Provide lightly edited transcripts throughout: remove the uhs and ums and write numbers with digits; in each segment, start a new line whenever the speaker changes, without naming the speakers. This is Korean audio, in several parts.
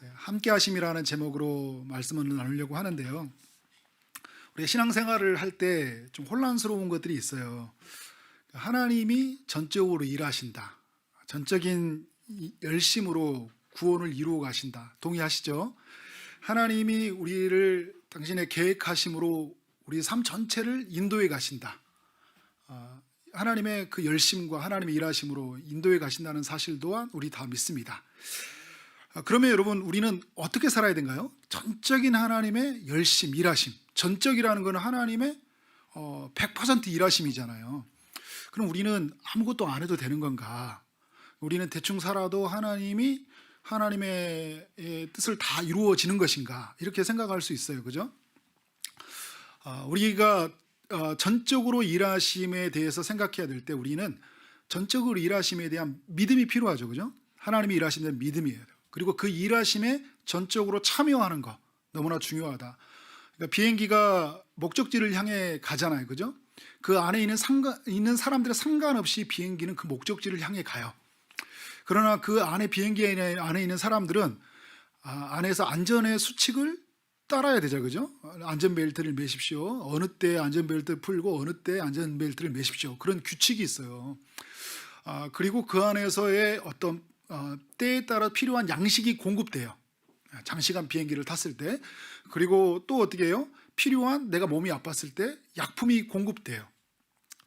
네, 함께 하심이라는 제목으로 말씀을 나누려고 하는데요. 우리가 신앙생활을 할 때 좀 혼란스러운 것들이 있어요. 하나님이 전적으로 일하신다. 전적인 열심으로 구원을 이루어 가신다. 동의하시죠? 하나님이 우리를 당신의 계획하심으로 우리 삶 전체를 인도해 가신다. 하나님의 그 열심과 하나님의 일하심으로 인도해 가신다는 사실 또한 우리 다 믿습니다. 그러면 여러분, 우리는 어떻게 살아야 되는가요? 전적인 하나님의 열심, 일하심. 전적이라는 것은 하나님의 100% 일하심이잖아요. 그럼 우리는 아무것도 안 해도 되는 건가? 우리는 대충 살아도 하나님의 뜻을 다 이루어지는 것인가? 이렇게 생각할 수 있어요. 그죠? 우리가 전적으로 일하심에 대해서 생각해야 될 때 우리는 전적으로 일하심에 대한 믿음이 필요하죠. 그죠? 하나님이 일하심에 대한 믿음이에요. 그리고 그 일하심에 전적으로 참여하는 거 너무나 중요하다. 그러니까 비행기가 목적지를 향해 가잖아요. 그죠? 그 안에 있는 사람들의 상관없이 비행기는 그 목적지를 향해 가요. 그러나 그 안에 비행기 안에 있는 사람들은 안에서 안전의 수칙을 따라야 되죠. 그죠? 안전벨트를 매십시오. 어느 때 안전벨트 풀고 어느 때 안전벨트를 매십시오. 그런 규칙이 있어요. 그리고 그 안에서의 어떤 때에 따라 필요한 양식이 공급돼요. 장시간 비행기를 탔을 때. 그리고 또 어떻게 해요? 필요한 내가 몸이 아팠을 때 약품이 공급돼요.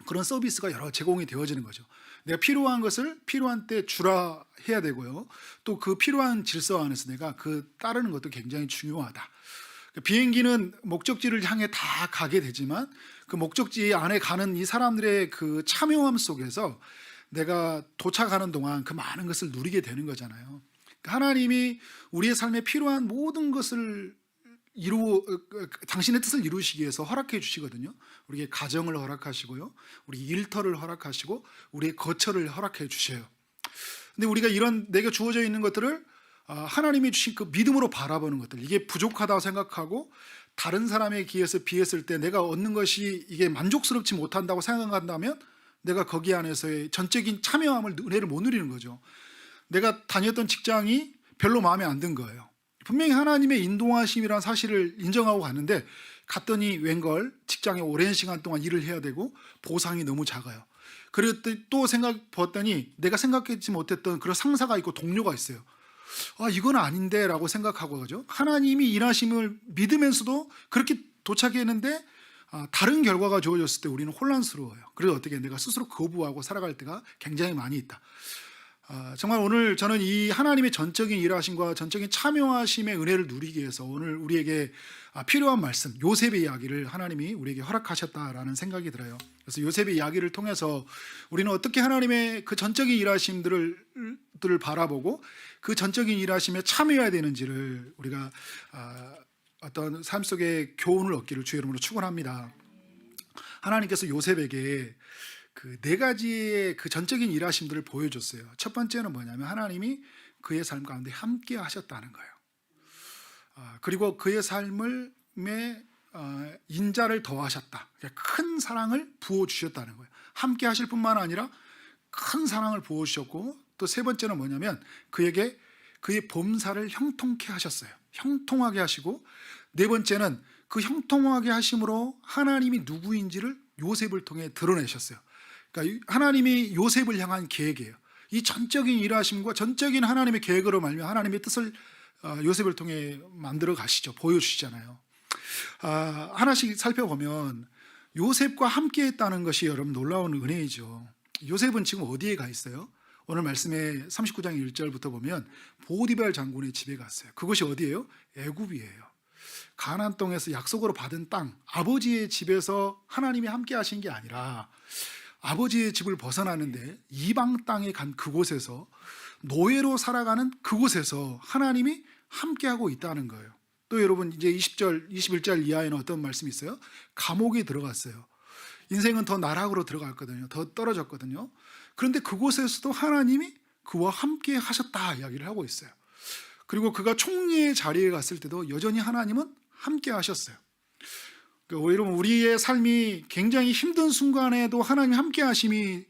그런 서비스가 여러 제공이 되어지는 거죠. 내가 필요한 것을 필요한 때 주라 해야 되고요. 또 그 필요한 질서 안에서 내가 그 따르는 것도 굉장히 중요하다. 비행기는 목적지를 향해 다 가게 되지만 그 목적지 안에 가는 이 사람들의 그 참여함 속에서 내가 도착하는 동안 그 많은 것을 누리게 되는 거잖아요. 하나님이 우리의 삶에 필요한 모든 것을 당신의 뜻을 이루시기 위해서 허락해 주시거든요. 우리의 가정을 허락하시고요, 우리 일터를 허락하시고 우리의 거처를 허락해 주셔요. 근데 우리가 이런 내게 주어져 있는 것들을 하나님이 주신 그 믿음으로 바라보는 것들, 이게 부족하다고 생각하고 다른 사람에 비했을 때 내가 얻는 것이 이게 만족스럽지 못한다고 생각한다면 내가 거기 안에서의 전적인 참여함을, 은혜를 못 누리는 거죠. 내가 다녔던 직장이 별로 마음에 안 든 거예요. 분명히 하나님의 인도하심이라는 사실을 인정하고 갔는데 갔더니 웬걸 직장에 오랜 시간 동안 일을 해야 되고 보상이 너무 작아요. 그리고 또 봤더니 내가 생각하지 못했던 그런 상사가 있고 동료가 있어요. 이건 아닌데 라고 생각하고 가죠. 하나님이 일하심을 믿으면서도 그렇게 도착했는데 다른 결과가 주어졌을 때 우리는 혼란스러워요. 그래서 어떻게 내가 스스로 거부하고 살아갈 때가 굉장히 많이 있다. 정말 오늘 저는 이 하나님의 전적인 일하심과 전적인 참여하심의 은혜를 누리기 위해서 오늘 우리에게 필요한 말씀, 요셉의 이야기를 하나님이 우리에게 허락하셨다라는 생각이 들어요. 그래서 요셉의 이야기를 통해서 우리는 어떻게 하나님의 그 전적인 일하심들을 바라보고 그 전적인 일하심에 참여해야 되는지를 우리가 어떤 삶 속에 교훈을 얻기를 주의 이름으로 축원합니다. 하나님께서 요셉에게 그 네 가지의 그 전적인 일하심들을 보여줬어요. 첫 번째는 뭐냐면 하나님이 그의 삶 가운데 함께 하셨다는 거예요. 그리고 그의 삶을 인자를 더하셨다. 큰 사랑을 부어주셨다는 거예요. 함께 하실 뿐만 아니라 큰 사랑을 부어주셨고, 또 세 번째는 뭐냐면 그에게 그의 범사를 형통케 하셨어요. 형통하게 하시고, 네 번째는 그 형통하게 하심으로 하나님이 누구인지를 요셉을 통해 드러내셨어요. 그러니까 하나님이 요셉을 향한 계획이에요. 이 전적인 일하심과 전적인 하나님의 계획으로 말미암아 하나님의 뜻을 요셉을 통해 만들어 가시죠. 보여주시잖아요. 하나씩 살펴보면 요셉과 함께 했다는 것이 여러분 놀라운 은혜이죠. 요셉은 지금 어디에 가 있어요? 오늘 말씀에 39장 1절부터 보면 보디발 장군의 집에 갔어요. 그것이 어디예요? 애굽이에요. 가나안 땅에서 약속으로 받은 땅, 아버지의 집에서 하나님이 함께 하신 게 아니라 아버지의 집을 벗어나는데 이방 땅에 간 그곳에서, 노예로 살아가는 그곳에서 하나님이 함께하고 있다는 거예요. 또 여러분, 이제 20절, 21절 이하에는 어떤 말씀이 있어요? 감옥에 들어갔어요. 인생은 더 나락으로 들어갔거든요. 더 떨어졌거든요. 그런데 그곳에서도 하나님이 그와 함께 하셨다 이야기를 하고 있어요. 그리고 그가 총리의 자리에 갔을 때도 여전히 하나님은 함께 하셨어요. 여러분, 우리의 삶이 굉장히 힘든 순간에도 하나님 함께 하심이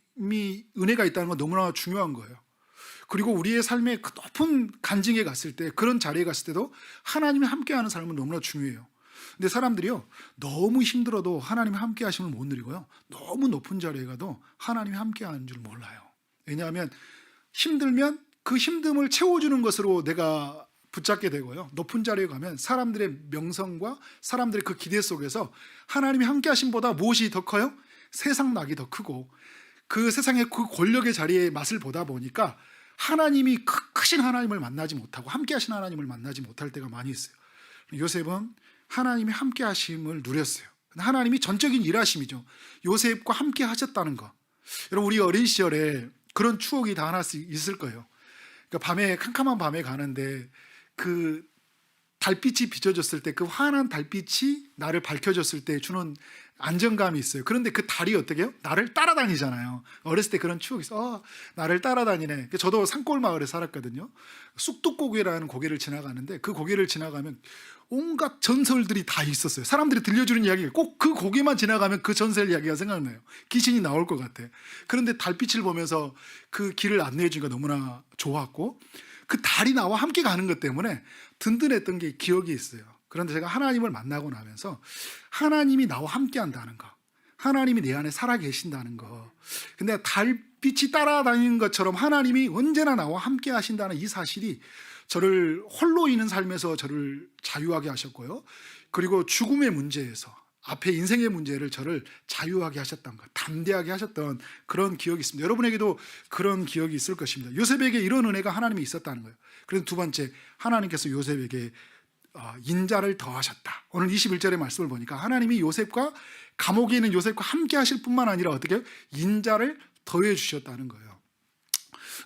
은혜가 있다는 건 너무나 중요한 거예요. 그리고 우리의 삶의 그 높은 간증에 갔을 때, 그런 자리에 갔을 때도 하나님이 함께하는 삶은 너무나 중요해요. 근데 사람들이요, 너무 힘들어도 하나님이 함께 하심을 못 누리고요, 너무 높은 자리에 가도 하나님이 함께 하는 줄 몰라요. 왜냐하면 힘들면 그 힘듦을 채워주는 것으로 내가 붙잡게 되고요, 높은 자리에 가면 사람들의 명성과 사람들의 그 기대 속에서 하나님이 함께 하심보다 무엇이 더 커요? 세상 낙이 더 크고, 그 세상의 그 권력의 자리에 맛을 보다 보니까 하나님이 크신 하나님을 만나지 못하고 함께 하신 하나님을 만나지 못할 때가 많이 있어요. 요셉은 하나님이 함께 하심을 누렸어요. 하나님이 전적인 일하심이죠. 요셉과 함께 하셨다는 거. 여러분, 우리 어린 시절에 그런 추억이 다 하나씩 있을 거예요. 그러니까 밤에, 캄캄한 밤에 가는데 그 달빛이 비춰졌을 때, 그 환한 달빛이 나를 밝혀줬을 때 주는 안정감이 있어요. 그런데 그 달이 어떻게 해요? 나를 따라다니잖아요. 어렸을 때 그런 추억이 있어. 나를 따라다니네. 저도 산골 마을에 살았거든요. 쑥뚝고개라는 고개를 지나가는데, 그 고개를 지나가면 온갖 전설들이 다 있었어요. 사람들이 들려주는 이야기, 꼭 그 고개만 지나가면 그 전설 이야기가 생각나요. 귀신이 나올 것 같아. 그런데 달빛을 보면서 그 길을 안내해 주니까 너무나 좋았고, 그 달이 나와 함께 가는 것 때문에 든든했던 게 기억이 있어요. 그런데 제가 하나님을 만나고 나면서 하나님이 나와 함께 한다는 거, 하나님이 내 안에 살아 계신다는 거, 근데 달빛이 따라다니는 것처럼 하나님이 언제나 나와 함께 하신다는 이 사실이 저를 홀로 있는 삶에서 저를 자유하게 하셨고요, 그리고 죽음의 문제에서, 앞에 인생의 문제를 저를 자유하게 하셨던 것, 담대하게 하셨던 그런 기억이 있습니다. 여러분에게도 그런 기억이 있을 것입니다. 요셉에게 이런 은혜가 하나님이 있었다는 거예요. 그래서 두 번째, 하나님께서 요셉에게 인자를 더하셨다. 오늘 21절의 말씀을 보니까 하나님이 요셉과, 감옥에 있는 요셉과 함께 하실 뿐만 아니라 어떻게 인자를 더해 주셨다는 거예요.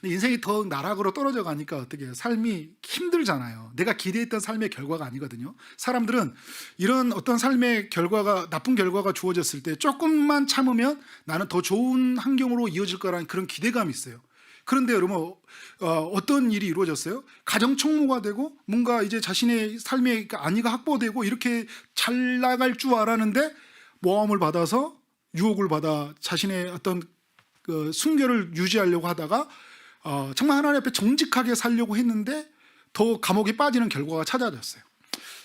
인생이 더 나락으로 떨어져 가니까 어떻게 해요? 삶이 힘들잖아요. 내가 기대했던 삶의 결과가 아니거든요. 사람들은 이런 어떤 삶의 결과가, 나쁜 결과가 주어졌을 때 조금만 참으면 나는 더 좋은 환경으로 이어질 거라는 그런 기대감이 있어요. 그런데 여러분, 어떤 일이 이루어졌어요? 가정총무가 되고 뭔가 이제 자신의 삶의 안위가 확보되고 이렇게 잘 나갈 줄 알았는데, 모함을 받아서, 유혹을 받아 자신의 어떤 그 순결을 유지하려고 하다가 정말 하나님 앞에 정직하게 살려고 했는데 더 감옥에 빠지는 결과가 찾아졌어요.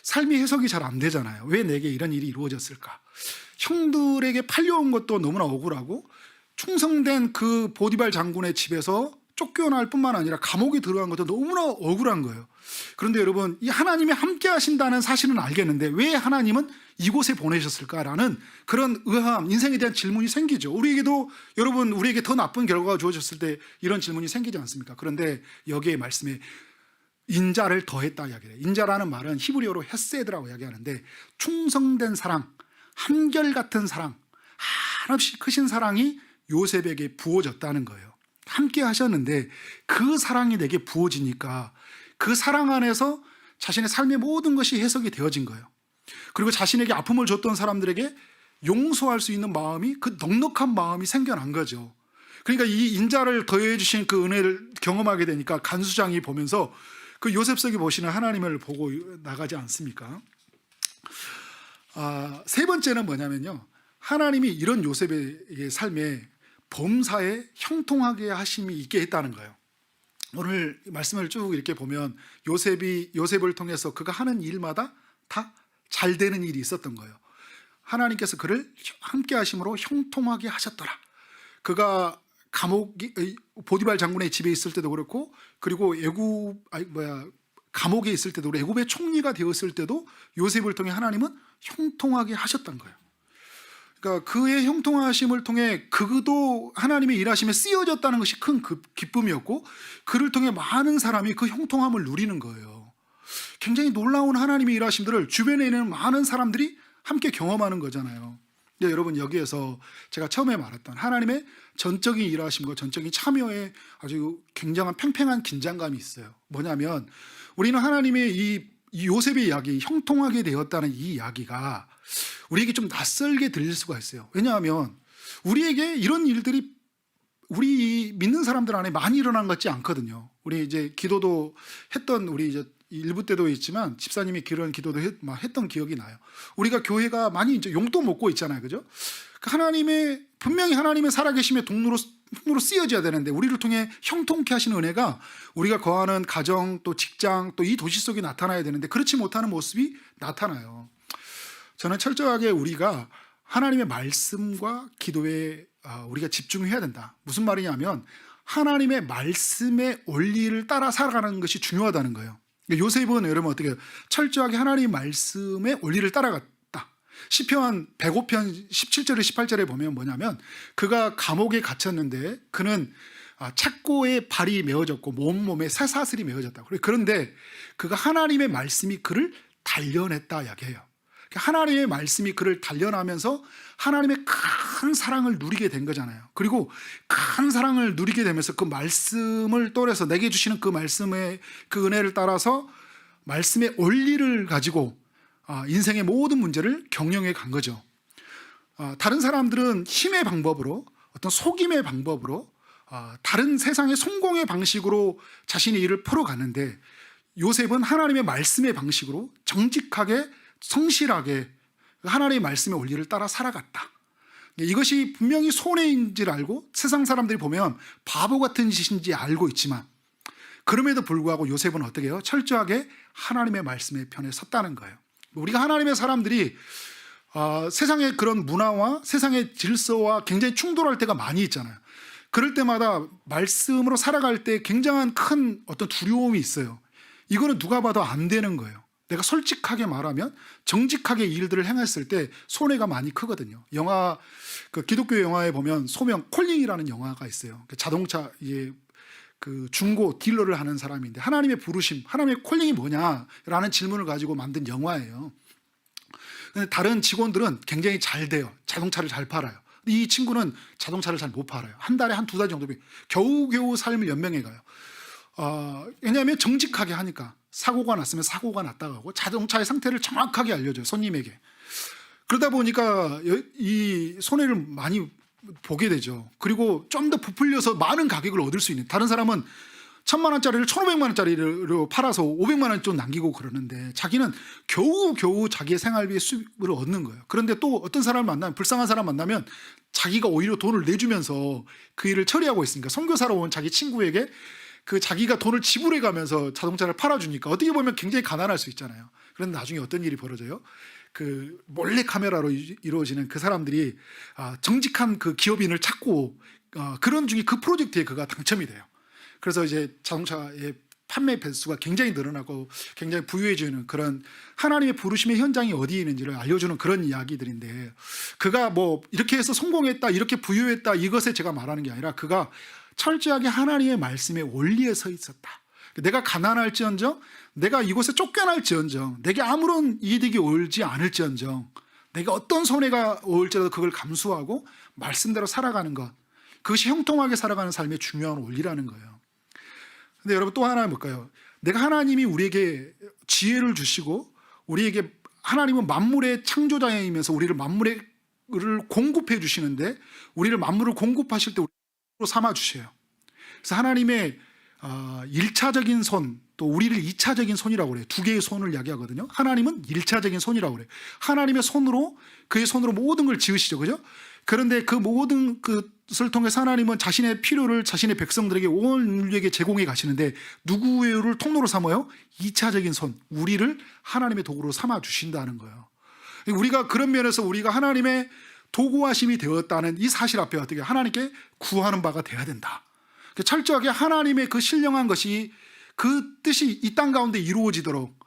삶이 해석이 잘 안 되잖아요. 왜 내게 이런 일이 이루어졌을까? 형들에게 팔려온 것도 너무나 억울하고, 충성된 그 보디발 장군의 집에서 쫓겨날 뿐만 아니라 감옥에 들어간 것도 너무나 억울한 거예요. 그런데 여러분, 이 하나님이 함께 하신다는 사실은 알겠는데 왜 하나님은 이곳에 보내셨을까라는 그런 의아함, 인생에 대한 질문이 생기죠. 우리에게도, 여러분, 우리에게 더 나쁜 결과가 주어졌을 때 이런 질문이 생기지 않습니까? 그런데 여기에 말씀에 인자를 더했다 이야기해요. 인자라는 말은 히브리어로 헤세드라고 이야기하는데, 충성된 사랑, 한결같은 사랑, 한없이 크신 사랑이 요셉에게 부어졌다는 거예요. 함께 하셨는데 그 사랑이 내게 부어지니까 그 사랑 안에서 자신의 삶의 모든 것이 해석이 되어진 거예요. 그리고 자신에게 아픔을 줬던 사람들에게 용서할 수 있는 마음이, 그 넉넉한 마음이 생겨난 거죠. 그러니까 이 인자를 더해 주신 그 은혜를 경험하게 되니까 간수장이 보면서 그 요셉석이 보시는 하나님을 보고 나가지 않습니까? 세 번째는 뭐냐면요, 하나님이 이런 요셉의 삶에 범사에 형통하게 하심이 있게 했다는 거예요. 오늘 말씀을 쭉 이렇게 보면 요셉을 통해서 그가 하는 일마다 다 잘 되는 일이 있었던 거예요. 하나님께서 그를 함께 하심으로 형통하게 하셨더라. 그가 보디발 장군의 집에 있을 때도 그렇고, 그리고 감옥에 있을 때도, 애굽의 총리가 되었을 때도 요셉을 통해 하나님은 형통하게 하셨던 거예요. 그러니까 그의 형통하심을 통해 그도 하나님의 일하심에 쓰여졌다는 것이 큰 기쁨이었고, 그를 통해 많은 사람이 그 형통함을 누리는 거예요. 굉장히 놀라운 하나님의 일하심들을 주변에 있는 많은 사람들이 함께 경험하는 거잖아요. 근데 여러분, 여기에서 제가 처음에 말했던 하나님의 전적인 일하심과 전적인 참여에 아주 굉장한 팽팽한 긴장감이 있어요. 뭐냐면, 우리는 하나님의 이 요셉의 이야기, 형통하게 되었다는 이 이야기가 우리에게 좀 낯설게 들릴 수가 있어요. 왜냐하면 우리에게 이런 일들이 우리 믿는 사람들 안에 많이 일어난 것 같지 않거든요. 우리 이제 기도도 했던, 우리 이제 일부 때도 있지만 집사님이 그런 기도도 했던 기억이 나요. 우리가 교회가 많이 이제 용돈 먹고 있잖아요, 그죠? 분명히 하나님의 살아계심의 힘으로 쓰여져야 되는데 우리를 통해 형통케 하시는 은혜가 우리가 거하는 가정 또 직장 또 이 도시 속에 나타나야 되는데 그렇지 못하는 모습이 나타나요. 저는 철저하게 우리가 하나님의 말씀과 기도에 우리가 집중해야 된다. 무슨 말이냐면 하나님의 말씀의 원리를 따라 살아가는 것이 중요하다는 거예요. 요셉은 여러분 어떻게 해요? 철저하게 하나님의 말씀의 원리를 따라갔다. 시편 105편 17절에 18절에 보면 뭐냐면 그가 감옥에 갇혔는데 그는 착고에 발이 메어졌고 몸에 쇠사슬이 메어졌다고. 그런데 그가 하나님의 말씀이 그를 단련했다 이야기해요. 하나님의 말씀이 그를 단련하면서 하나님의 큰 사랑을 누리게 된 거잖아요. 그리고 큰 사랑을 누리게 되면서 그 말씀을 떠올려서 내게 주시는 그 말씀의 그 은혜를 따라서 말씀의 원리를 가지고 인생의 모든 문제를 경영해 간 거죠. 다른 사람들은 힘의 방법으로 어떤 속임의 방법으로 다른 세상의 성공의 방식으로 자신의 일을 풀어가는데 요셉은 하나님의 말씀의 방식으로 정직하게 성실하게 하나님의 말씀의 원리를 따라 살아갔다. 이것이 분명히 손해인지를 알고 세상 사람들이 보면 바보 같은 짓인지 알고 있지만 그럼에도 불구하고 요셉은 어떻게 해요? 철저하게 하나님의 말씀의 편에 섰다는 거예요. 우리가 하나님의 사람들이 세상의 그런 문화와 세상의 질서와 굉장히 충돌할 때가 많이 있잖아요. 그럴 때마다 말씀으로 살아갈 때 굉장한 큰 어떤 두려움이 있어요. 이거는 누가 봐도 안 되는 거예요. 내가 솔직하게 말하면 정직하게 일들을 행했을 때 손해가 많이 크거든요. 영화 그 기독교 영화에 보면 소명 콜링이라는 영화가 있어요. 자동차 그 중고 딜러를 하는 사람인데 하나님의 부르심, 하나님의 콜링이 뭐냐라는 질문을 가지고 만든 영화예요. 근데 다른 직원들은 굉장히 잘 돼요. 자동차를 잘 팔아요. 이 친구는 자동차를 잘 못 팔아요. 한 달에 한 2달 정도 겨우겨우 삶을 연명해 가요. 왜냐하면 정직하게 하니까 사고가 났으면 사고가 났다고 하고 자동차의 상태를 정확하게 알려줘요. 손님에게. 그러다 보니까 이 손해를 많이 보게 되죠. 그리고 좀 더 부풀려서 많은 가격을 얻을 수 있는, 다른 사람은 1,000만 원짜리를 1,500만 원짜리로 팔아서 500만 원 좀 남기고 그러는데 자기는 겨우 자기의 생활비의 수입을 얻는 거예요. 그런데 또 어떤 사람을 만나면, 불쌍한 사람 만나면 자기가 오히려 돈을 내주면서 그 일을 처리하고 있으니까, 선교사로 온 자기 친구에게 그 자기가 돈을 지불해 가면서 자동차를 팔아주니까 어떻게 보면 굉장히 가난할 수 있잖아요. 그런데 나중에 어떤 일이 벌어져요? 그 몰래 카메라로 이루어지는 그 사람들이 정직한 그 기업인을 찾고 그런 중에 그 프로젝트에 그가 당첨이 돼요. 그래서 이제 자동차의 판매 배수가 굉장히 늘어나고 굉장히 부유해지는 그런 하나님의 부르심의 현장이 어디에 있는지를 알려주는 그런 이야기들인데, 그가 뭐 이렇게 해서 성공했다, 이렇게 부유했다, 이것에 제가 말하는 게 아니라 그가 철저하게 하나님의 말씀의 원리에 서 있었다. 내가 가난할지언정, 내가 이곳에 쫓겨날지언정, 내게 아무런 이득이 오지 않을지언정, 내가 어떤 손해가 올지라도 그걸 감수하고 말씀대로 살아가는 것, 그것이 형통하게 살아가는 삶의 중요한 원리라는 거예요. 근데 여러분 또 하나 볼까요? 내가 하나님이 우리에게 지혜를 주시고 우리에게, 하나님은 만물의 창조자이면서 우리를 만물을 공급해 주시는데 우리를 만물을 공급하실 때 우리로 삼아 주셔요. 그래서 하나님의 1차적인 손, 또 우리를 2차적인 손이라고 그래요. 두 개의 손을 이야기하거든요. 하나님은 1차적인 손이라고 그래요. 하나님의 손으로, 그의 손으로 모든 걸 지으시죠. 그죠? 그런데 그 모든 것을 통해서 하나님은 자신의 필요를 자신의 백성들에게, 온 인류에게 제공해 가시는데 누구를 통로로 삼아요? 2차적인 손, 우리를 하나님의 도구로 삼아 주신다는 거예요. 우리가 그런 면에서 우리가 하나님의 도구하심이 되었다는 이 사실 앞에 어떻게 하나님께 구하는 바가 돼야 된다. 철저하게 하나님의 그 신령한 것이, 그 뜻이 이 땅 가운데 이루어지도록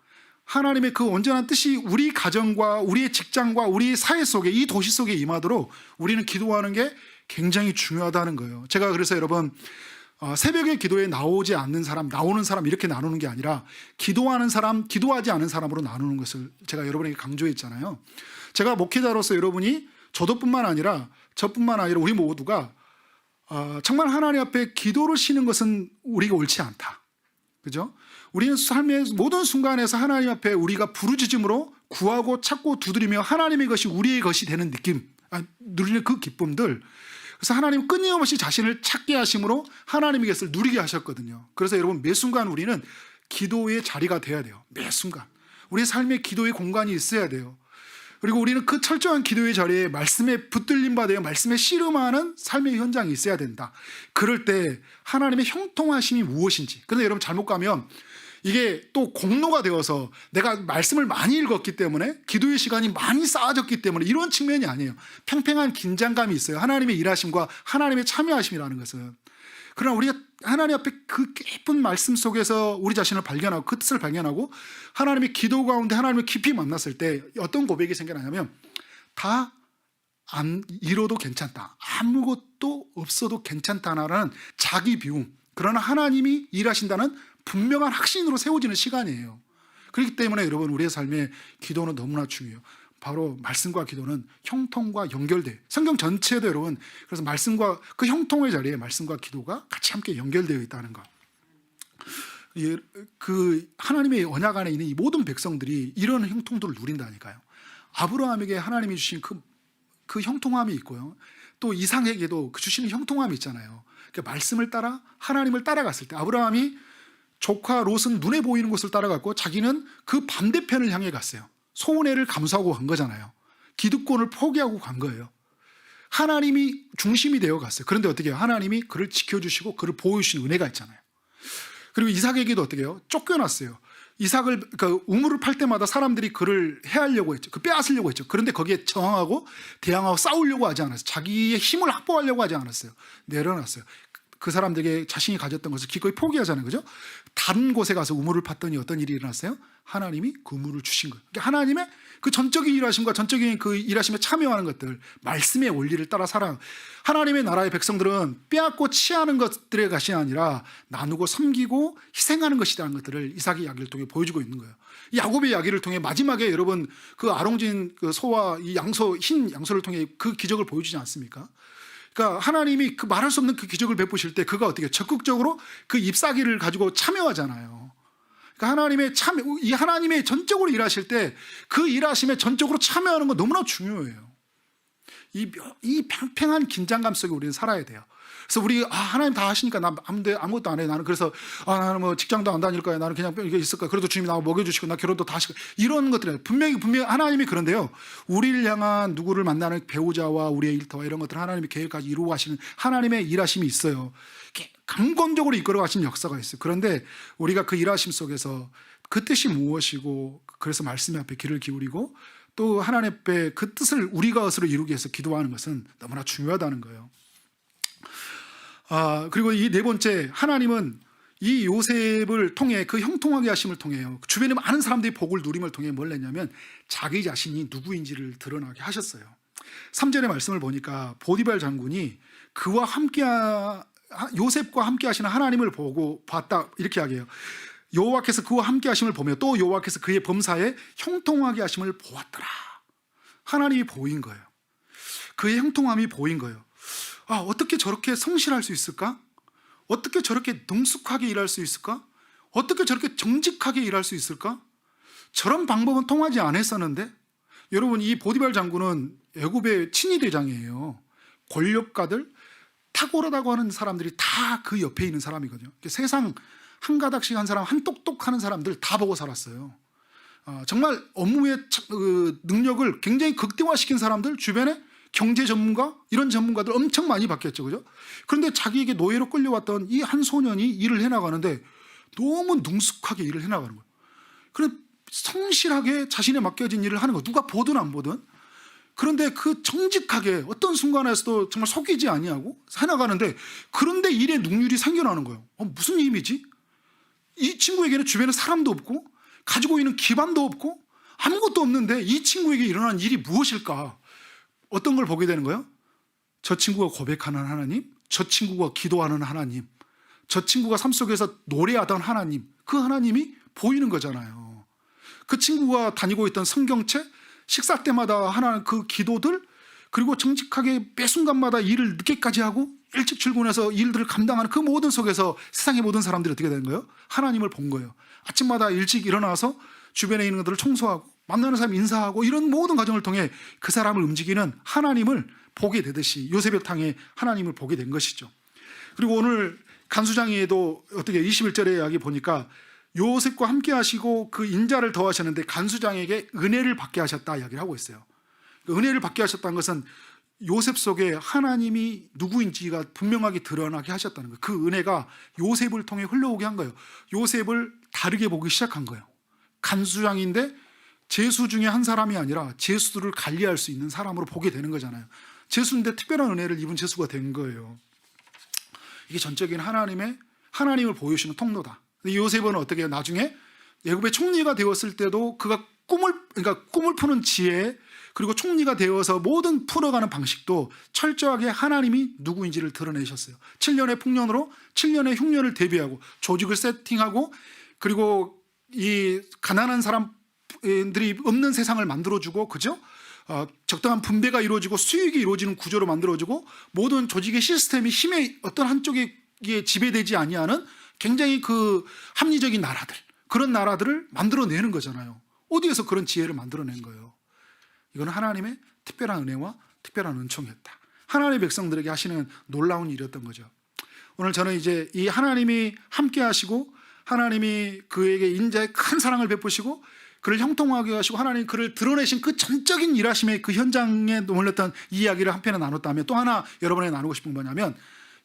하나님의 그 온전한 뜻이 우리 가정과 우리의 직장과 우리 사회 속에, 이 도시 속에 임하도록 우리는 기도하는 게 굉장히 중요하다는 거예요. 제가 그래서 여러분 새벽에 기도에 나오지 않는 사람, 나오는 사람 이렇게 나누는 게 아니라 기도하는 사람, 기도하지 않은 사람으로 나누는 것을 제가 여러분에게 강조했잖아요. 제가 목회자로서 여러분이 저뿐만 아니라 우리 모두가 정말 하나님 앞에 기도를 쉬는 것은 우리가 옳지 않다. 그죠? 우리는 삶의 모든 순간에서 하나님 앞에 우리가 부르짖음으로 구하고 찾고 두드리며 하나님의 것이 우리의 것이 되는 느낌, 누리는 그 기쁨들. 그래서 하나님은 끊임없이 자신을 찾게 하심으로 하나님의 것을 누리게 하셨거든요. 그래서 여러분 매 순간 우리는 기도의 자리가 돼야 돼요. 매 순간 우리의 삶에 기도의 공간이 있어야 돼요. 그리고 우리는 그 철저한 기도의 자리에 말씀에 붙들림 받아야 말씀에 씨름하는 삶의 현장이 있어야 된다. 그럴 때 하나님의 형통하심이 무엇인지. 그런데 여러분 잘못 가면 이게 또 공로가 되어서 내가 말씀을 많이 읽었기 때문에 기도의 시간이 많이 쌓아졌기 때문에 이런 측면이 아니에요. 팽팽한 긴장감이 있어요. 하나님의 일하심과 하나님의 참여하심이라는 것은. 그러나 우리가 하나님 앞에 그 깊은 말씀 속에서 우리 자신을 발견하고 그 뜻을 발견하고 하나님의 기도 가운데 하나님을 깊이 만났을 때 어떤 고백이 생겨나냐면 다 안 이뤄도 괜찮다, 아무것도 없어도 괜찮다라는 자기 비움, 그러나 하나님이 일하신다는 분명한 확신으로 세워지는 시간이에요. 그렇기 때문에 여러분 우리의 삶에 기도는 너무나 중요해요. 바로 말씀과 기도는 형통과 연결돼요. 성경 전체도 여러분 그래서 말씀과 그 형통의 자리에 말씀과 기도가 같이 함께 연결되어 있다는 것. 그 하나님의 언약 안에 있는 이 모든 백성들이 이런 형통들을 누린다니까요. 아브라함에게 하나님이 주신 그 형통함이 있고요. 또 이삭에게도 그 주시는 형통함이 있잖아요. 그러니까 말씀을 따라 하나님을 따라갔을 때 아브라함이 조카 롯은 눈에 보이는 곳을 따라갔고 자기는 그 반대편을 향해 갔어요. 소원해를 감수하고 간 거잖아요. 기득권을 포기하고 간 거예요. 하나님이 중심이 되어 갔어요. 그런데 어떻게 해요? 하나님이 그를 지켜주시고 그를 보여주신 은혜가 있잖아요. 그리고 이삭에게도 어떻게 해요? 쫓겨났어요. 이삭을 우물을 팔 때마다 사람들이 그를 해하려고 했죠. 그 빼앗으려고 했죠. 그런데 거기에 저항하고 대항하고 싸우려고 하지 않았어요. 자기의 힘을 확보하려고 하지 않았어요. 내려놨어요. 그 사람들에게 자신이 가졌던 것을 기꺼이 포기하잖아요. 그죠? 다른 곳에 가서 우물을 팠더니 어떤 일이 일어났어요? 하나님이 그 우물을 주신 거예요. 그러니까 하나님의 그 전적인 일하심과 전적인 그 일하심에 참여하는 것들, 말씀의 원리를 따라 살아. 하나님의 나라의 백성들은 빼앗고 취하는 것들의 것이 아니라 나누고 섬기고 희생하는 것이라는 것들을 이삭의 이야기를 통해 보여주고 있는 거예요. 이 야곱의 이야기를 통해 마지막에 여러분 그 아롱진 그 소와 이 양소, 흰 양소를 통해 그 기적을 보여주지 않습니까? 그러니까 하나님이 그 말할 수 없는 그 기적을 베푸실 때 그가 어떻게 적극적으로 그 잎사귀를 가지고 참여하잖아요. 그러니까 이 하나님의 전적으로 일하실 때 그 일하심에 전적으로 참여하는 건 너무나 중요해요. 이 팽팽한 긴장감 속에 우리는 살아야 돼요. 그래서 우리 하나님 다 하시니까 나 아무것도 안 해. 나는 그래서 나는 뭐 직장도 안 다닐 거야. 나는 그냥 이게 있을 거야. 그래도 주님이 나 먹여주시고 나 결혼도 다 하시고 이런 것들이에요. 분명히 하나님이 그런데요. 우리를 향한 누구를 만나는 배우자와 우리의 일터와 이런 것들 하나님의 계획까지 이루어 가시는 하나님의 일하심이 있어요. 강권적으로 이끌어 가시는 역사가 있어요. 그런데 우리가 그 일하심 속에서 그 뜻이 무엇이고 그래서 말씀 앞에 귀를 기울이고 또 하나님 앞에 그 뜻을 우리가 것으로 이루기 위해서 기도하는 것은 너무나 중요하다는 거예요. 그리고 이 네 번째, 하나님은 이 요셉을 통해 그 형통하게 하심을 통해요. 주변에 많은 사람들이 복을 누림을 통해 뭘 했냐면 자기 자신이 누구인지를 드러나게 하셨어요. 3절의 말씀을 보니까 보디발 장군이 그와 함께 요셉과 함께 하시는 하나님을 보고 봤다 이렇게 이야기해요. 여호와께서 그와 함께 하심을 보며 또 여호와께서 그의 범사에 형통하게 하심을 보았더라. 하나님이 보인 거예요. 그의 형통함이 보인 거예요. 어떻게 저렇게 성실할 수 있을까? 어떻게 저렇게 능숙하게 일할 수 있을까? 어떻게 저렇게 정직하게 일할 수 있을까? 저런 방법은 통하지 않았었는데 여러분 이 보디발 장군은 애굽의 친위 대장이에요. 권력가들 탁월하다고 하는 사람들이 다 그 옆에 있는 사람이거든요. 세상 한 가닥씩 한 사람, 한 똑똑하는 사람들 다 보고 살았어요. 정말 업무의 능력을 굉장히 극대화시킨 사람들 주변에 경제 전문가 이런 전문가들 엄청 많이 바뀌었죠. 그죠? 그런데 자기에게 노예로 끌려왔던 이 한 소년이 일을 해나가는데 너무 능숙하게 일을 해나가는 거예요. 그런데 성실하게 자신에 맡겨진 일을 하는 거예요. 누가 보든 안 보든. 그런데 그 정직하게 어떤 순간에서도 정말 속이지 아니하고 해나가는데 그런데 일에 능률이 생겨나는 거예요. 무슨 힘이지? 이 친구에게는 주변에 사람도 없고 가지고 있는 기반도 없고 아무것도 없는데 이 친구에게 일어난 일이 무엇일까? 어떤 걸 보게 되는 거예요? 저 친구가 고백하는 하나님, 저 친구가 기도하는 하나님, 저 친구가 삶 속에서 노래하던 하나님, 그 하나님이 보이는 거잖아요. 그 친구가 다니고 있던 성경책, 식사 때마다 하는 그 기도들, 그리고 정직하게 매 순간마다 일을 늦게까지 하고 일찍 출근해서 일들을 감당하는 그 모든 속에서 세상의 모든 사람들이 어떻게 되는 거예요? 하나님을 본 거예요. 아침마다 일찍 일어나서 주변에 있는 것들을 청소하고 만나는 사람 인사하고 이런 모든 과정을 통해 그 사람을 움직이는 하나님을 보게 되듯이 요셉을 통해 하나님을 보게 된 것이죠. 그리고 오늘 간수장에도 어떻게 21절의 이야기 보니까 요셉과 함께 하시고 그 인자를 더하셨는데 간수장에게 은혜를 받게 하셨다 이야기를 하고 있어요. 은혜를 받게 하셨다는 것은 요셉 속에 하나님이 누구인지가 분명하게 드러나게 하셨다는 거예요. 그 은혜가 요셉을 통해 흘러오게 한 거예요. 요셉을 다르게 보기 시작한 거예요. 간수장인데 제수 중에 한 사람이 아니라 제수들을 관리할 수 있는 사람으로 보게 되는 거잖아요. 제수인데 특별한 은혜를 입은 제수가 된 거예요. 이게 전적인 하나님을 보여주시는 통로다. 근데 요셉은 어떻게 해요? 나중에 애굽의 총리가 되었을 때도 그가 꿈을 푸는 지혜, 그리고 총리가 되어서 모든 풀어가는 방식도 철저하게 하나님이 누구인지를 드러내셨어요. 7년의 풍년으로 7년의 흉년을 대비하고 조직을 세팅하고, 그리고 이 가난한 사람들이 없는 세상을 만들어주고, 그죠? 적당한 분배가 이루어지고 수익이 이루어지는 구조로 만들어주고, 모든 조직의 시스템이 힘의 어떤 한쪽에 지배되지 아니하는 굉장히 그 합리적인 나라들, 그런 나라들을 만들어내는 거잖아요. 어디에서 그런 지혜를 만들어낸 거예요? 이건 하나님의 특별한 은혜와 특별한 은총이었다. 하나님의 백성들에게 하시는 놀라운 일이었던 거죠. 오늘 저는 이제 이 하나님이 함께 하시고, 하나님이 그에게 인자의 큰 사랑을 베푸시고 그를 형통하게 하시고 하나님 그를 드러내신 그 전적인 일하심의 그 현장에 놀랐던 이야기를 한편에 나눴다면, 또 하나 여러분에게 나누고 싶은 건 뭐냐면,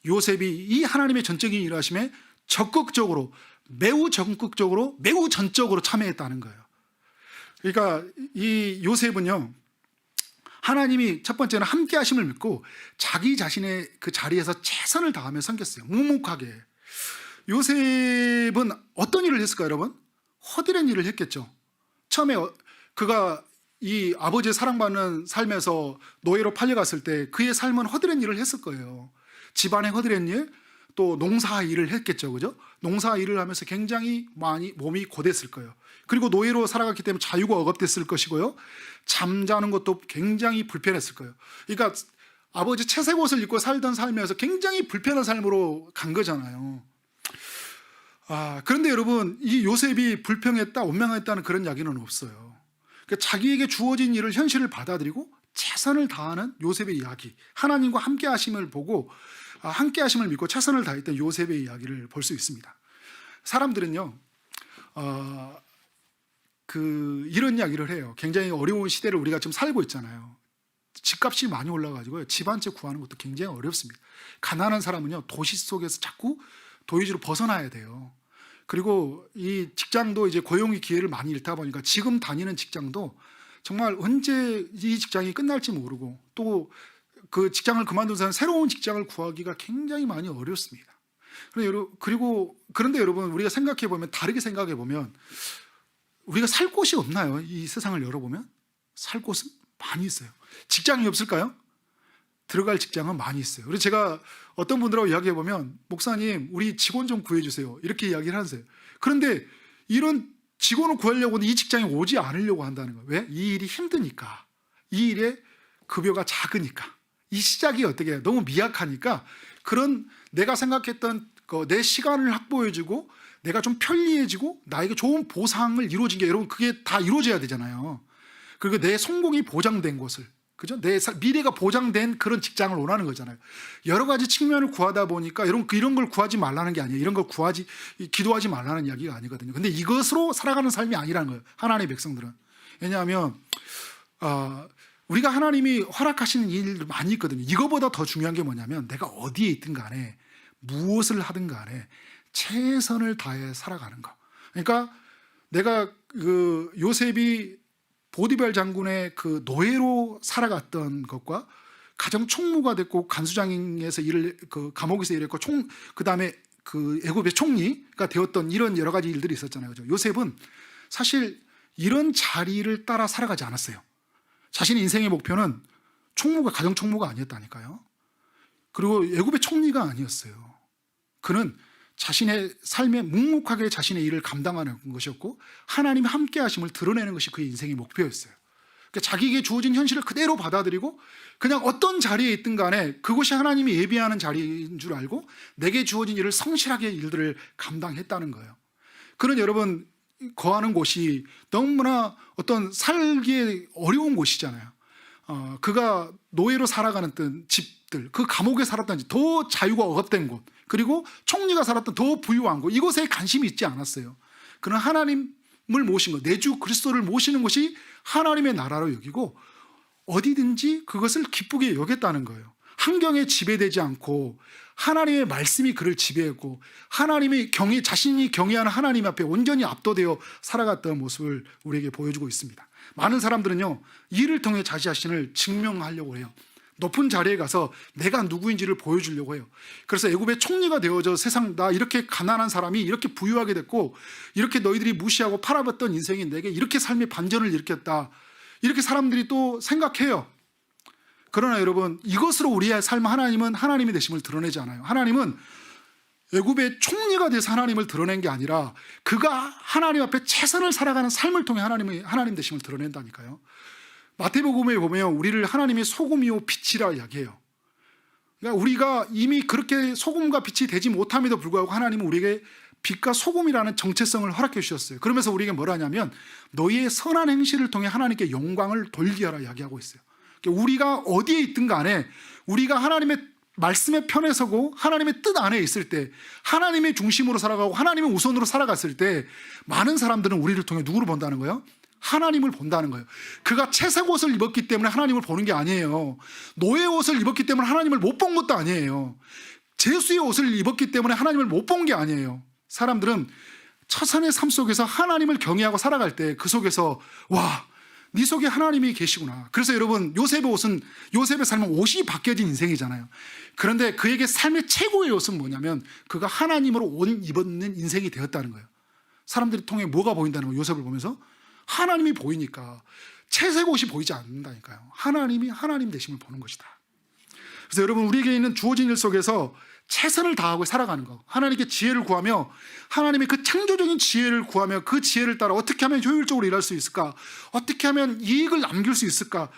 요셉이 이 하나님의 전적인 일하심에 적극적으로, 매우 적극적으로, 매우 전적으로 참여했다는 거예요. 그러니까 이 요셉은요, 하나님이 첫 번째는 함께 하심을 믿고 자기 자신의 그 자리에서 최선을 다하며 섬겼어요. 묵묵하게. 요셉은 어떤 일을 했을까요, 여러분? 허드렛 일을 했겠죠. 처음에 그가 이 아버지의 사랑받는 삶에서 노예로 팔려갔을 때 그의 삶은 허드렛 일을 했을 거예요. 집안의 허드렛 일, 또 농사 일을 했겠죠, 그죠? 농사 일을 하면서 굉장히 많이 몸이 고됐을 거예요. 그리고 노예로 살아갔기 때문에 자유가 억압됐을 것이고요. 잠자는 것도 굉장히 불편했을 거예요. 그러니까 아버지 채색 옷을 입고 살던 삶에서 굉장히 불편한 삶으로 간 거잖아요. 그런데 여러분, 이 요셉이 불평했다, 원망했다는 그런 이야기는 없어요. 그러니까 자기에게 주어진 일을, 현실을 받아들이고 최선을 다하는 요셉의 이야기, 하나님과 함께 하심을 보고 함께 하심을 믿고 최선을 다했던 요셉의 이야기를 볼 수 있습니다. 사람들은요, 이런 이야기를 해요. 굉장히 어려운 시대를 우리가 지금 살고 있잖아요. 집값이 많이 올라가지고요, 집 한 채 구하는 것도 굉장히 어렵습니다. 가난한 사람은요, 도시 속에서 자꾸 도시로 벗어나야 돼요. 그리고 이 직장도 이제 고용의 기회를 많이 잃다 보니까 지금 다니는 직장도 정말 언제 이 직장이 끝날지 모르고, 또 그 직장을 그만둔 사람 새로운 직장을 구하기가 굉장히 많이 어렵습니다. 그런데 여러분, 우리가 생각해 보면, 다르게 생각해 보면, 우리가 살 곳이 없나요? 이 세상을 열어보면 살 곳은 많이 있어요. 직장이 없을까요? 들어갈 직장은 많이 있어요. 그래서 제가 어떤 분들하고 이야기해 보면, 목사님 우리 직원 좀 구해주세요, 이렇게 이야기를 하세요. 그런데 이런 직원을 구하려고는 이 직장에 오지 않으려고 한다는 거예요. 왜? 이 일이 힘드니까, 이 일의 급여가 작으니까, 이 시작이 어떻게 해요? 너무 미약하니까, 그런 내가 생각했던 내 시간을 확보해주고 내가 좀 편리해지고 나에게 좋은 보상을 이루어진 게, 여러분 그게 다 이루어져야 되잖아요. 그리고 내 성공이 보장된 곳을, 그죠? 내 미래가 보장된 그런 직장을 원하는 거잖아요. 여러 가지 측면을 구하다 보니까, 여러분 이런 걸 구하지 말라는 게 아니에요. 이런 걸 기도하지 말라는 이야기가 아니거든요. 근데 이것으로 살아가는 삶이 아니라는 거예요, 하나님의 백성들은. 왜냐하면 우리가 하나님이 허락하시는 일들 많이 있거든요. 이거보다 더 중요한 게 뭐냐면, 내가 어디에 있든 간에 무엇을 하든 간에 최선을 다해 살아가는 거. 그러니까 내가 그 요셉이 보디발 장군의 그 노예로 살아갔던 것과, 가정 총무가 됐고 간수장에서 감옥에서 일했고, 그 다음에 그 애굽의 총리가 되었던 이런 여러 가지 일들이 있었잖아요. 그죠? 요셉은 사실 이런 자리를 따라 살아가지 않았어요. 자신의 인생의 목표는 가정 총무가 아니었다니까요. 그리고 애굽의 총리가 아니었어요. 그는 자신의 삶에 묵묵하게 자신의 일을 감당하는 것이었고, 하나님의 함께 하심을 드러내는 것이 그의 인생의 목표였어요. 그러니까 자기에게 주어진 현실을 그대로 받아들이고, 그냥 어떤 자리에 있든 간에 그것이 하나님이 예비하는 자리인 줄 알고 내게 주어진 일을 성실하게 일들을 감당했다는 거예요. 그는 여러분 거하는 곳이 너무나 어떤 살기에 어려운 곳이잖아요. 그가 노예로 살아가는 집들, 그 감옥에 살았던 집, 더 자유가 억압된 곳, 그리고 총리가 살았던 더 부유한 곳, 이곳에 관심이 있지 않았어요. 그는 하나님을 모신 것, 내 주 그리스도를 모시는 것이 하나님의 나라로 여기고, 어디든지 그것을 기쁘게 여겼다는 거예요. 환경에 지배되지 않고 하나님의 말씀이 그를 지배했고 하나님의 자신이 경외하는 하나님 앞에 온전히 압도되어 살아갔던 모습을 우리에게 보여주고 있습니다. 많은 사람들은요, 이를 통해 자기 자신을 증명하려고 해요. 높은 자리에 가서 내가 누구인지를 보여주려고 해요. 그래서 애굽의 총리가 되어져 세상 나 이렇게 가난한 사람이 이렇게 부유하게 됐고 이렇게 너희들이 무시하고 팔아봤던 인생이 내게 이렇게 삶의 반전을 일으켰다, 이렇게 사람들이 또 생각해요. 그러나 여러분, 이것으로 우리의 삶 하나님은 하나님의 되심을 드러내지 않아요. 하나님은 애굽의 총리가 돼서 하나님을 드러낸 게 아니라 그가 하나님 앞에 최선을 살아가는 삶을 통해 하나님 되심을 드러낸다니까요. 마태복음에 보면 우리를 하나님의 소금이요 빛이라 이야기해요. 그러니까 우리가 이미 그렇게 소금과 빛이 되지 못함에도 불구하고 하나님은 우리에게 빛과 소금이라는 정체성을 허락해 주셨어요. 그러면서 우리에게 뭐라 하냐면 너희의 선한 행실을 통해 하나님께 영광을 돌리게 하라 이야기하고 있어요. 그러니까 우리가 어디에 있든 간에 우리가 하나님의 말씀의 편에 서고 하나님의 뜻 안에 있을 때, 하나님의 중심으로 살아가고 하나님의 우선으로 살아갔을 때 많은 사람들은 우리를 통해 누구를 본다는 거예요? 하나님을 본다는 거예요. 그가 채색 옷을 입었기 때문에 하나님을 보는 게 아니에요. 노예 옷을 입었기 때문에 하나님을 못 본 것도 아니에요. 제수의 옷을 입었기 때문에 하나님을 못 본 게 아니에요. 사람들은 처선의 삶 속에서 하나님을 경외하고 살아갈 때 그 속에서 와, 네 속에 하나님이 계시구나. 그래서 여러분, 요셉의 삶은 옷이 바뀌어진 인생이잖아요. 그런데 그에게 삶의 최고의 옷은 뭐냐면 그가 하나님으로 옷 입었는 인생이 되었다는 거예요. 사람들이 통해 뭐가 보인다는 거예요? 요셉을 보면서 하나님이 보이니까 채색 옷이 보이지 않는다니까요. 하나님이 하나님 되심을 보는 것이다. 그래서 여러분, 우리에게 있는 주어진 일 속에서 최선을 다하고 살아가는 거, 하나님께 지혜를 구하며 하나님의 그 창조적인 지혜를 구하며 그 지혜를 따라 어떻게 하면 효율적으로 일할 수 있을까, 어떻게 하면 이익을 남길 수 있을까,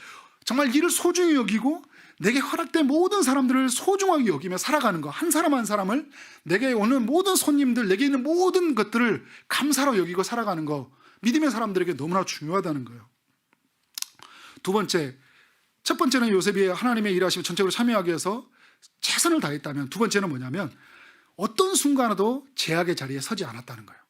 정말 이를 소중히 여기고 내게 허락된 모든 사람들을 소중하게 여기며 살아가는 거, 한 사람 한 사람을, 내게 오는 모든 손님들, 내게 있는 모든 것들을 감사로 여기고 살아가는 거, 믿음의 사람들에게 너무나 중요하다는 거예요. 두 번째, 첫 번째는 요셉이 하나님의 일하심에 전적으로 참여하기 위해서 최선을 다했다면, 두 번째는 뭐냐면 어떤 순간에도 제약의 자리에 서지 않았다는 거예요.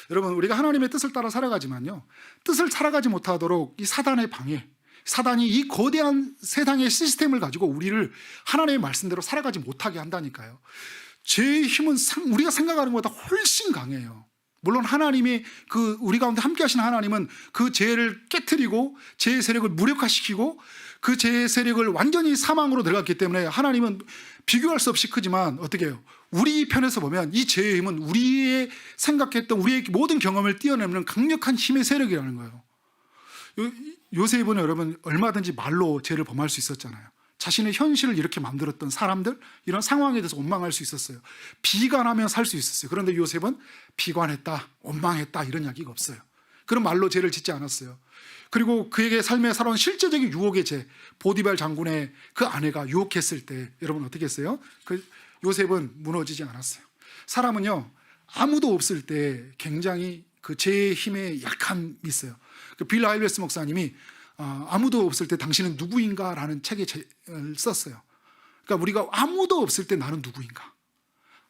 여러분, 우리가 하나님의 뜻을 따라 살아가지만요, 뜻을 살아가지 못하도록 이 사단의 방해, 사단이 이 거대한 세상의 시스템을 가지고 우리를 하나님의 말씀대로 살아가지 못하게 한다니까요. 죄의 힘은 우리가 생각하는 것보다 훨씬 강해요. 물론 하나님이 우리 가운데 함께 하신 하나님은 그 죄를 깨트리고 죄의 세력을 무력화시키고 그 죄의 세력을 완전히 사망으로 들어갔기 때문에 하나님은 비교할 수 없이 크지만, 어떻게 해요? 우리 편에서 보면 이 죄의 힘은 우리의 생각했던 우리의 모든 경험을 뛰어넘는 강력한 힘의 세력이라는 거예요. 요셉은 여러분 얼마든지 말로 죄를 범할 수 있었잖아요. 자신의 현실을 이렇게 만들었던 사람들, 이런 상황에 대해서 원망할 수 있었어요. 비관하며 살 수 있었어요. 그런데 요셉은 비관했다, 원망했다 이런 이야기가 없어요. 그런 말로 죄를 짓지 않았어요. 그리고 그에게 삶에 살아온 실제적인 유혹의 죄, 보디발 장군의 그 아내가 유혹했을 때 여러분 어떻게 했어요? 요셉은 무너지지 않았어요. 사람은요, 아무도 없을 때 굉장히 그 죄의 힘에 약함이 있어요. 빌 하이베스 목사님이 아무도 없을 때 당신은 누구인가? 라는 책에 썼어요. 그러니까 우리가 아무도 없을 때 나는 누구인가?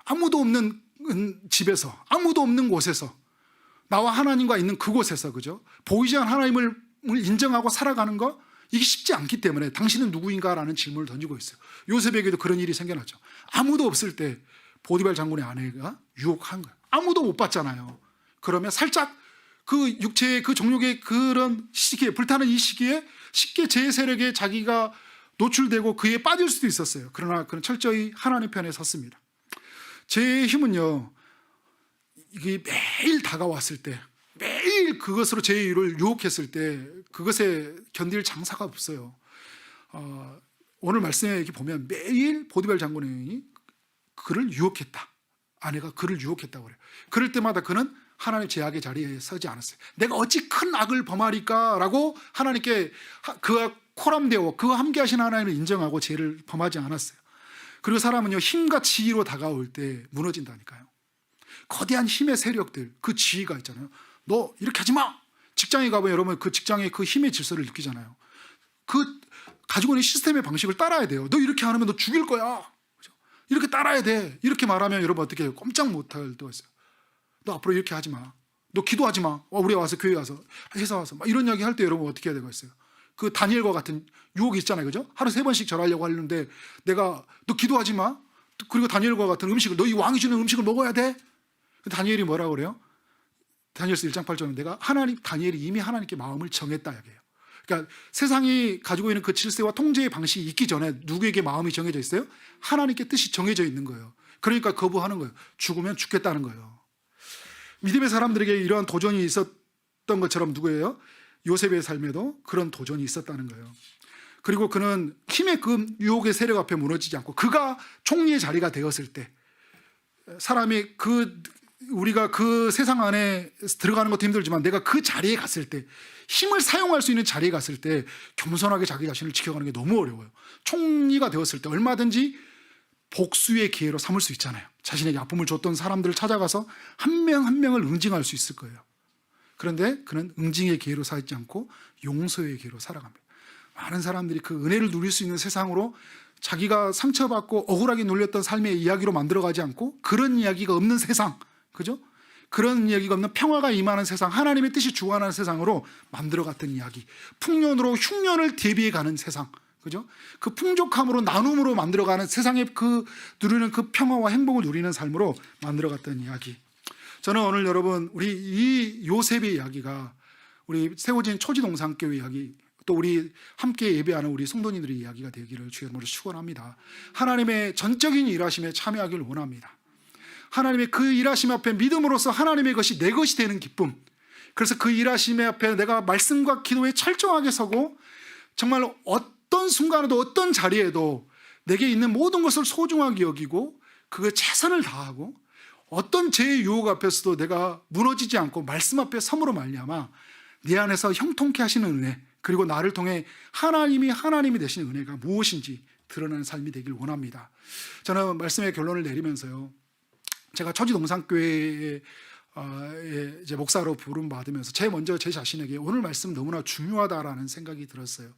아무도 없는 집에서, 아무도 없는 곳에서, 나와 하나님과 있는 그곳에서, 그죠? 보이지 않는 하나님을 인정하고 살아가는 거, 이게 쉽지 않기 때문에 당신은 누구인가? 라는 질문을 던지고 있어요. 요셉에게도 그런 일이 생겨났죠. 아무도 없을 때 보디발 장군의 아내가 유혹한 거예요. 아무도 못 봤잖아요. 그러면 살짝 그 육체의 그 정욕의 그런 시기에, 불타는 이 시기에 쉽게 제 세력에 자기가 노출되고 그에 빠질 수도 있었어요. 그러나 그는 철저히 하나님 편에 섰습니다. 제 힘은요, 이게 매일 다가왔을 때, 매일 그것으로 제 일을 유혹했을 때 그것에 견딜 장사가 없어요. 오늘 말씀에 이렇게 보면 매일 보디발 장군이 그를 유혹했다. 아내가 그를 유혹했다고 그래요. 그럴 때마다 그는 하나님의 제약의 자리에 서지 않았어요. 내가 어찌 큰 악을 범하리까? 라고 하나님께 그와 코람되어 그와 함께 하신 하나님을 인정하고 죄를 범하지 않았어요. 그리고 사람은요, 힘과 지위로 다가올 때 무너진다니까요. 거대한 힘의 세력들, 그 지위가 있잖아요. 너 이렇게 하지 마! 직장에 가보면 여러분 그 직장의 그 힘의 질서를 느끼잖아요. 그 가지고 있는 시스템의 방식을 따라야 돼요. 너 이렇게 안 하면 너 죽일 거야. 이렇게 따라야 돼. 이렇게 말하면 여러분 어떻게 해요? 꼼짝 못할 때가 있어요. 너 앞으로 이렇게 하지 마. 너 기도하지 마. 우리 와서 교회 와서 회사 와서 막 이런 이야기 할 때 여러분 어떻게 해야 되고 있어요? 그 다니엘과 같은 유혹이 있잖아요. 그죠? 하루 3번씩 절하려고 하는데 내가 너 기도하지 마. 그리고 다니엘과 같은 음식을, 너희 왕이 주는 음식을 먹어야 돼. 다니엘이 뭐라고 그래요? 다니엘서 1장 8절은 내가 다니엘이 이미 하나님께 마음을 정했다 이야기해요. 그러니까 세상이 가지고 있는 그 질서와 통제의 방식이 있기 전에 누구에게 마음이 정해져 있어요? 하나님께 뜻이 정해져 있는 거예요. 그러니까 거부하는 거예요. 죽으면 죽겠다는 거예요. 믿음의 사람들에게 이러한 도전이 있었던 것처럼 누구예요? 요셉의 삶에도 그런 도전이 있었다는 거예요. 그리고 그는 힘의 그 유혹의 세력 앞에 무너지지 않고 그가 총리의 자리가 되었을 때 사람이 우리가 그 세상 안에 들어가는 것도 힘들지만 내가 그 자리에 갔을 때 힘을 사용할 수 있는 자리에 갔을 때 겸손하게 자기 자신을 지켜가는 게 너무 어려워요. 총리가 되었을 때 얼마든지 복수의 기회로 삼을 수 있잖아요. 자신에게 아픔을 줬던 사람들을 찾아가서 한 명 한 명을 응징할 수 있을 거예요. 그런데 그는 응징의 기회로 살지 않고 용서의 기회로 살아갑니다. 많은 사람들이 그 은혜를 누릴 수 있는 세상으로 자기가 상처받고 억울하게 눌렸던 삶의 이야기로 만들어가지 않고 그런 이야기가 없는 세상, 그죠? 그런 이야기가 없는 평화가 임하는 세상, 하나님의 뜻이 주관하는 세상으로 만들어갔던 이야기, 풍년으로 흉년을 대비해 가는 세상, 그죠? 그 풍족함으로 나눔으로 만들어가는 세상에 누리는 그 평화와 행복을 누리는 삶으로 만들어갔던 이야기. 저는 오늘 여러분 우리 이 요셉의 이야기가 우리 세워진 초지동산교회 이야기, 또 우리 함께 예배하는 우리 성도님들의 이야기가 되기를 주의 이름으로 축원합니다. 하나님의 전적인 일하심에 참여하기를 원합니다. 하나님의 그 일하심 앞에 믿음으로써 하나님의 것이 내 것이 되는 기쁨, 그래서 그 일하심 앞에 내가 말씀과 기도에 철저하게 서고 정말 어떤 순간에도 어떤 자리에도 내게 있는 모든 것을 소중하게 여기고 그거에 최선을 다하고 어떤 죄의 유혹 앞에서도 내가 무너지지 않고 말씀 앞에 섬으로 말미암아 내 안에서 형통케 하시는 은혜, 그리고 나를 통해 하나님이 되시는 은혜가 무엇인지 드러나는 삶이 되길 원합니다. 저는 말씀의 결론을 내리면서요, 제가 초지동산교회에 이제 목사로 부름 받으면서 먼저 제 자신에게 오늘 말씀 너무나 중요하다라는 생각이 들었어요.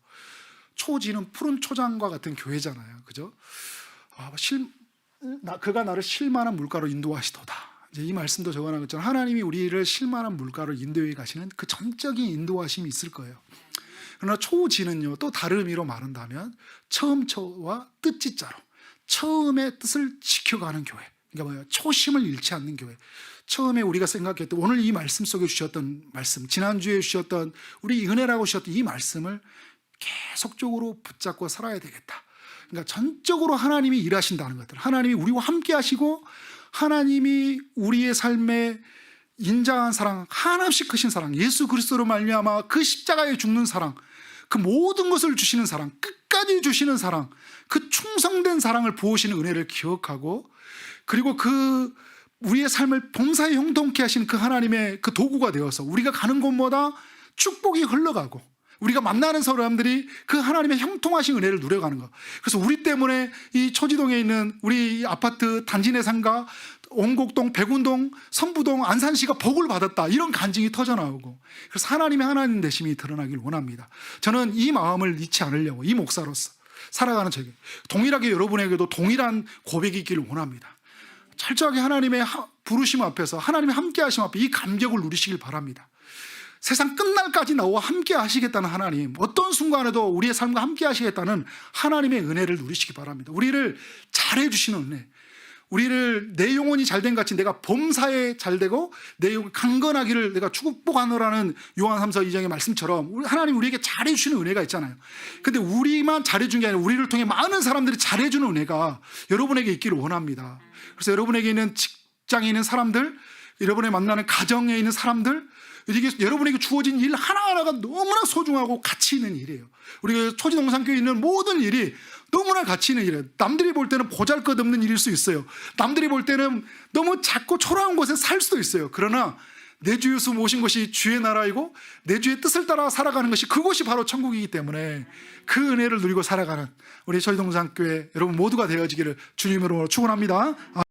초지는 푸른 초장과 같은 교회잖아요, 그죠? 그가 나를 실만한 물가로 인도하시도다. 이제 이 말씀도 적어놓은 것처럼 하나님이 우리를 실만한 물가로 인도해 가시는 그 전적인 인도하심이 있을 거예요. 그러나 초지는요, 또 다른 의미로 말한다면 처음 초와 뜻지자로 처음의 뜻을 지켜가는 교회. 그러니까 뭐예요? 초심을 잃지 않는 교회. 처음에 우리가 생각했던 오늘 이 말씀 속에 주셨던 말씀, 지난주에 주셨던 우리 은혜라고 주셨던 이 말씀을 계속적으로 붙잡고 살아야 되겠다. 그러니까 전적으로 하나님이 일하신다는 것들, 하나님이 우리와 함께 하시고 하나님이 우리의 삶에 인자한 사랑, 한없이 크신 사랑, 예수 그리스도로 말미암아 그 십자가에 죽는 사랑, 그 모든 것을 주시는 사랑, 끝까지 주시는 사랑, 그 충성된 사랑을 부으시는 은혜를 기억하고, 그리고 그 우리의 삶을 범사에 형통케 하시는 그 하나님의 그 도구가 되어서 우리가 가는 곳마다 축복이 흘러가고 우리가 만나는 사람들이 그 하나님의 형통하신 은혜를 누려가는 것. 그래서 우리 때문에 이 초지동에 있는 우리 아파트 단지 내상가, 온곡동, 백운동, 선부동, 안산시가 복을 받았다, 이런 간증이 터져나오고, 그래서 하나님의 하나님 되심이 드러나길 원합니다. 저는 이 마음을 잃지 않으려고 이 목사로서 살아가는 저에게 동일하게 여러분에게도 동일한 고백이 있기를 원합니다. 철저하게 하나님의 부르심 앞에서 하나님의 함께 하심 앞에 이 감격을 누리시길 바랍니다. 세상 끝날까지 나와 함께 하시겠다는 하나님, 어떤 순간에도 우리의 삶과 함께 하시겠다는 하나님의 은혜를 누리시기 바랍니다. 우리를 잘해주시는 은혜, 우리를 내 영혼이 잘된 같이 내가 범사에 잘되고 내 영혼이 강건하기를 내가 축복하노라는 요한 3서 2장의 말씀처럼 하나님 우리에게 잘해주시는 은혜가 있잖아요. 근데 우리만 잘해준 게 아니라 우리를 통해 많은 사람들이 잘해주는 은혜가 여러분에게 있기를 원합니다. 그래서 여러분에게 있는 직장에 있는 사람들, 여러분의 만나는 가정에 있는 사람들, 이게 여러분에게 주어진 일 하나하나가 너무나 소중하고 가치 있는 일이에요. 우리가 초지동산교회에 있는 모든 일이 너무나 가치 있는 일이에요. 남들이 볼 때는 보잘것없는 일일 수 있어요. 남들이 볼 때는 너무 작고 초라한 곳에 살 수도 있어요. 그러나 내 주 예수 모신 것이 주의 나라이고 내 주의 뜻을 따라 살아가는 것이 그것이 바로 천국이기 때문에 그 은혜를 누리고 살아가는 우리 초지동산교회 여러분 모두가 되어지기를 주님으로 축원합니다.